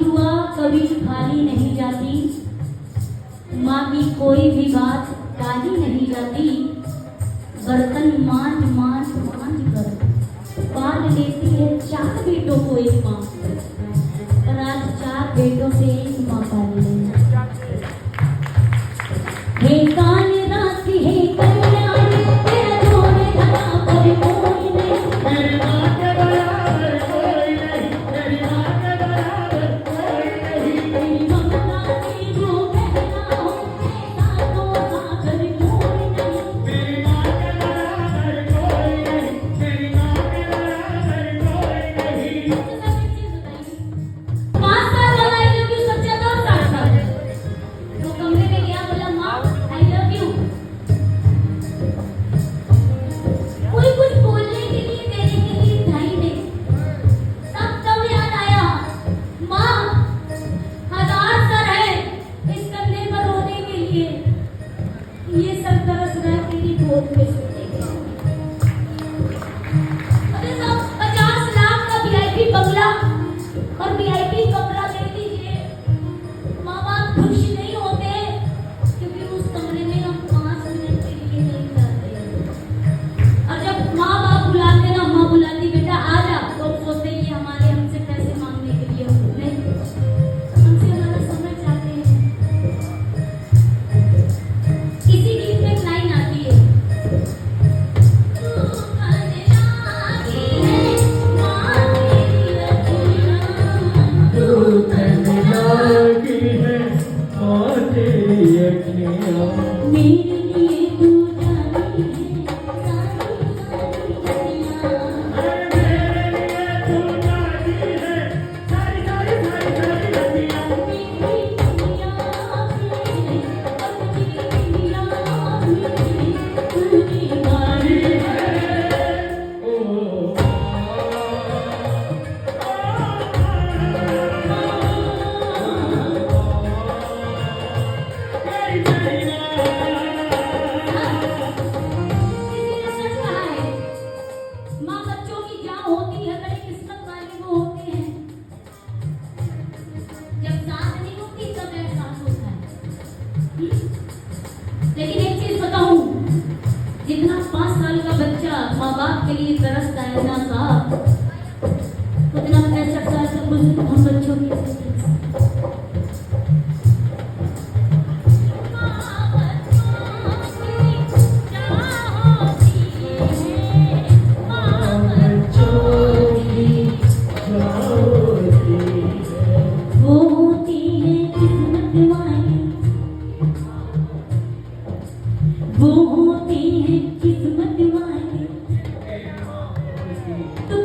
दुआ कभी खाली नहीं जाती, माँ की कोई भी बात टाली नहीं जाती। बर्तन मांझ मांझ मांझ कर पाल लेती है 4 बेटों को एक माँ, पर आज 4 बेटों से एक माँ पाल ले। हे कान राशि हे कल्याण, तेरा जोड़ धरा पर कोई नहीं, तेरी माँ के बराबर कोई नहीं, तेरी माँ के बराबर कोई नहीं। तेरी ममता की जो बहना हो, ऐसा तो सागर कोई नहीं, तेरी माँ के बराबर कोई नहीं, तेरी माँ के बराबर कोई नहीं। 5 साल वाला I love you सोचा था 7 साल तो कमरे में गया, बोला माँ I love you। कोई कुछ बोलने के लिए कहने के लिए था ही नहीं। तब याद आया, माँ 1000 सर है इस कंधे पर रोने के लिए, ये सब तरस रहा है तेरी गोद में सोने के लिए। अरे साहब 50 लाख का VIP बंगला और VIP कमरा ले लीजिए, माँ बाप खुश नहीं होते क्योंकि उस कमरे में हम 5 मिनट के लिए नहीं जाते। और जब माँ बाप बुलाते ना, माँ बुलाती बेटा आ जा, तो सोचते ये हमारे हमसे पैसे मांगने के लिए नहीं, हमसे हमारा समय चाहते हैं। इसी गीत में एक लाइन आती है, तू करने लागी है माँ तेरी रखियाँ, तू करने लागी है माँ तेरी अखियाँ, मेरे लिए तू जानी है सारी सारी दुनिया। अरे मेरे लिए तू जानी है सारी सारी सारी सारी दुनिया। मेरी दुनिया में अपनी दुनिया में तू दीवानी है। ओ किसी ने सच कहा है, माँ बच्चों की जान होती है, बड़े किस्मत वाले वो होते हैं। जब साथ नहीं होती तब एहसास होता है। लेकिन एक चीज बताऊं, जितना 5 साल का बच्चा माँ बाप के लिए तरसता है ना साहब, उतना 65 साल का बुजुर्ग हम बच्चों के लिए तरसता है। माँ बच्चों की जान होती है, माँ बच्चों की जाती है, वो होती है किस्मत वाली, वो होती है किस्मत वाली। तो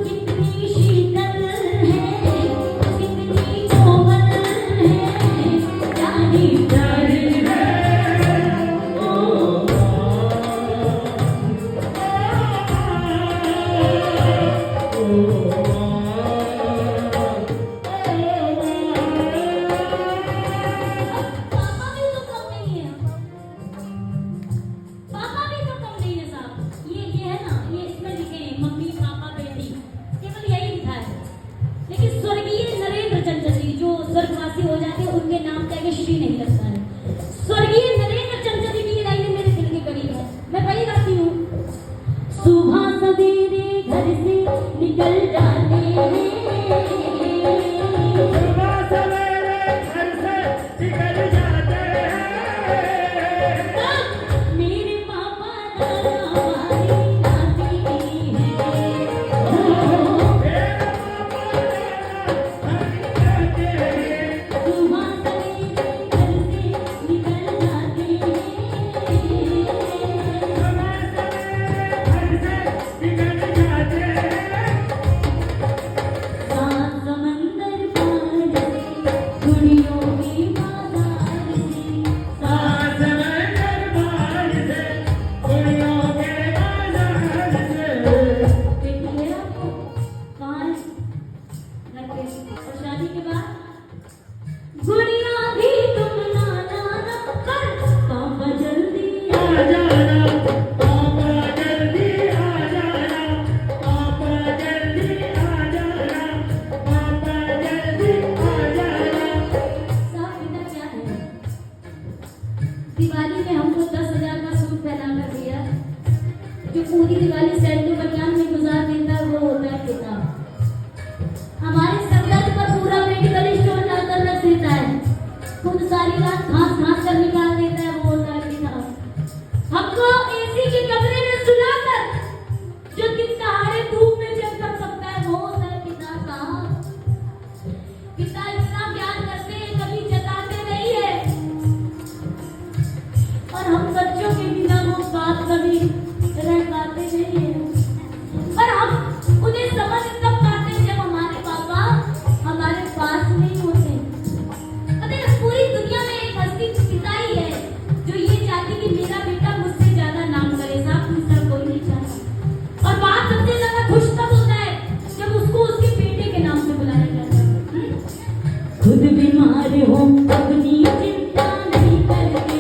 बीमार हो अपनी चिंता नहीं करते,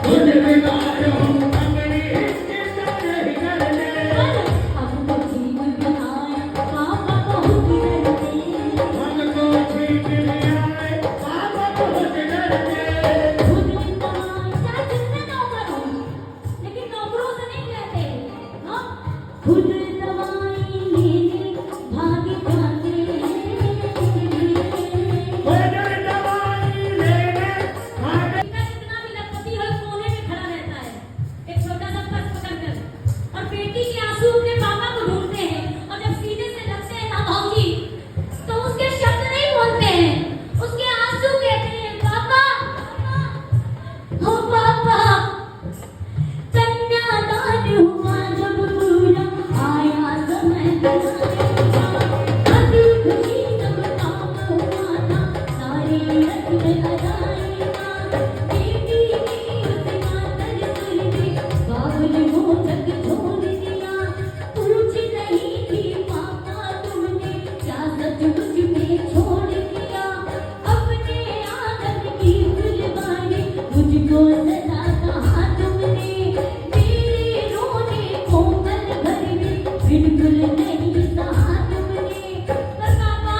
खुद बीमार हो अपनी चिंता नहीं करते, हमको ठीक भी आए पापा बहुत डरते, हमको ठीक नहीं आए पापा बहुत डरते, खुद दवाई चाहे जितने नौकर हो, लेकिन नौकरों से नहीं कहते, हाँ खुद दवाई लेने भाग जाते, खुद दवाई लेने भाग कितना भी लखपति हो कोने में खड़ा रहता है एक छोटा सा पर्स पकड़कर और बेटी के आंसू अपने पापा को ढूंढते हैं और जब सीने से लगते हैं ना भाऊजी तो उसके शब्द नहीं बोलते हैं, उसके आंसू कहते हैं पापा, हो पापा, कन्यादान हुआ जब पूरा आया समय दिखाएगा, अभी खुशी जब काम हुआ था सारी रस्म अदाएगा, बेटी की उस मातन सुन के बाबुल को जग छोड़ दिया, पूछ नहीं थी पापा तुमने क्या सच मुझ में छोड़ दिया, अपने आंगन की फुलवारी मुझको सदा कहा तुमने, मेरे रोने को पल भर में बिल्कुल नहीं सहा तुमने, पर पापा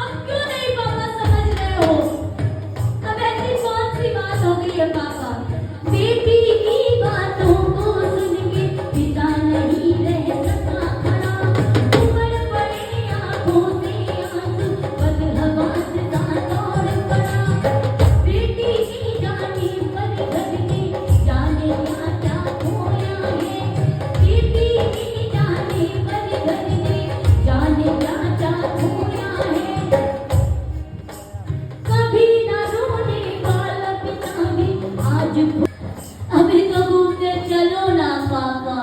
अब क्यों नहीं पापा समझ रहे हो, अब ऐसी कौन सी बात हो गई है पापा, बेटी की बातों को सुन के पिता नहीं रह सका खड़ा, उमड़ पड़े आंखों से आंसू बद हवास सा दौड़ पड़ा, बेटी की जाने पर घर के जाने क्या खोया है, बेटी की जाने पर घर के जाने क्या खोया है, कभी न रोने वाला पिता भी आज अभी तो घूमते चलो ना पापा,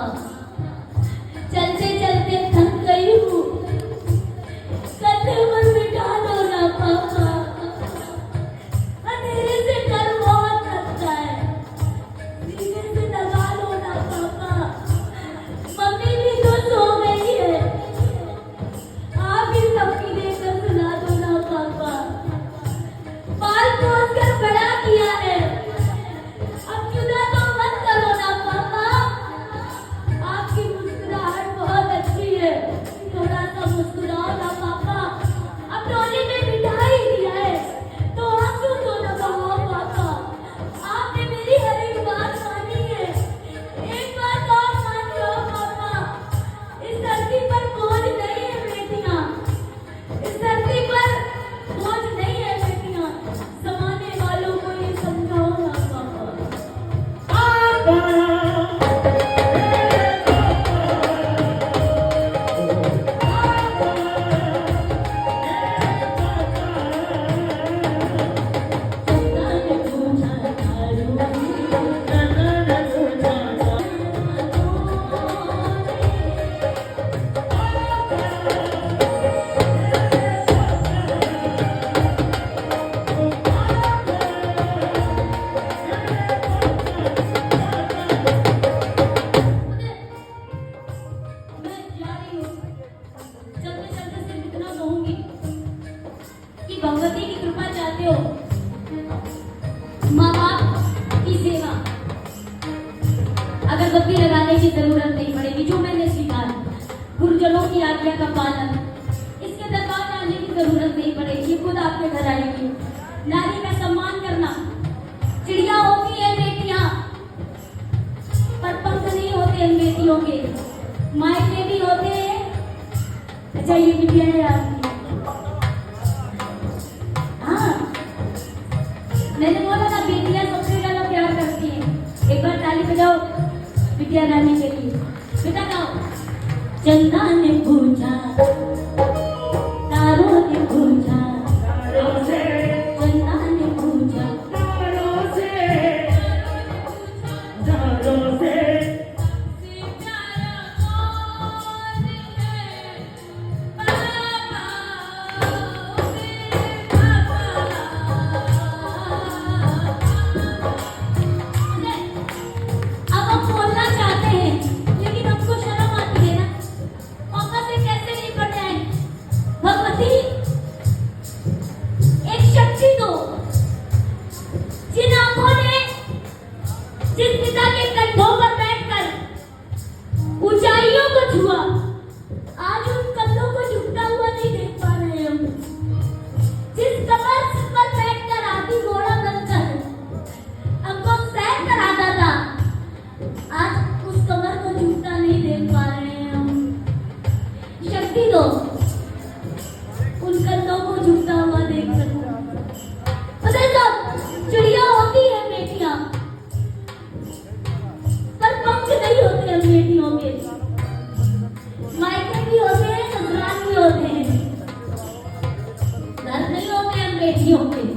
चलते चलते थक गई हूँ, कंधे पर बिठा लो ना पापा, अंधेरे से डर बहुत लगता है, धीरे से लगा लो ना पापा, मम्मी भी तो सो गई है, आप ही सबकी देकर सुना दो ना पापा, पाल पोस कर बड़ा किया है, अब जुदा तो मत करो ना पापा, आपकी मुस्कुराहट बहुत अच्छी है, थोड़ा सा मुस्कुराओ ना पापा, अब रोने में बिठा ही दिया है तो आंसू तो न बहाओ पापा, आपने मेरी हर एक बात मानी है, एक बात और मान लो पापा, इस धरती पर बोझ नहीं है बेटियां, इस धरती पर बोझ नहीं है बेटियां, समाने वालों को ये समझाओ ना पापा, पापा चंदा ने पूछा तारू मैं जा रही हूँ, चलते चलते सिर्फ इतना कहूंगी कि भगवती की कृपा चाहते हो, माँ बाप की सेवा, अगरबत्ती लगाने की जरूरत नहीं पड़ेगी, जो मैंने स्वीकार, गुरुजनों की आज्ञा का पालन, इसके दरबार आने की जरूरत नहीं पड़ेगी, ये खुद आपके घर आएगी, नारी का सम्मान करना, चिड़िया होती है बेटियां पर पंख नहीं होते इन बेटियों के, मायके भी होते हैं, अच्छा ये बिटिया है आपकी, हाँ मैंने बोला ना बेटियां सबसे ज्यादा प्यार करती हैं, एक बार ताली बजाओ बिटिया रानी के लिए, बेटा गाओ, चंदा ने पूछा तारों ने पूछा, तारों से चंदा ने पूछा तारों से तारों से अब हम बोलना चाहते हैं लेकिन हमको शर्म आती है ना, पापा से कैसे निपट जाए, नहीं होंगे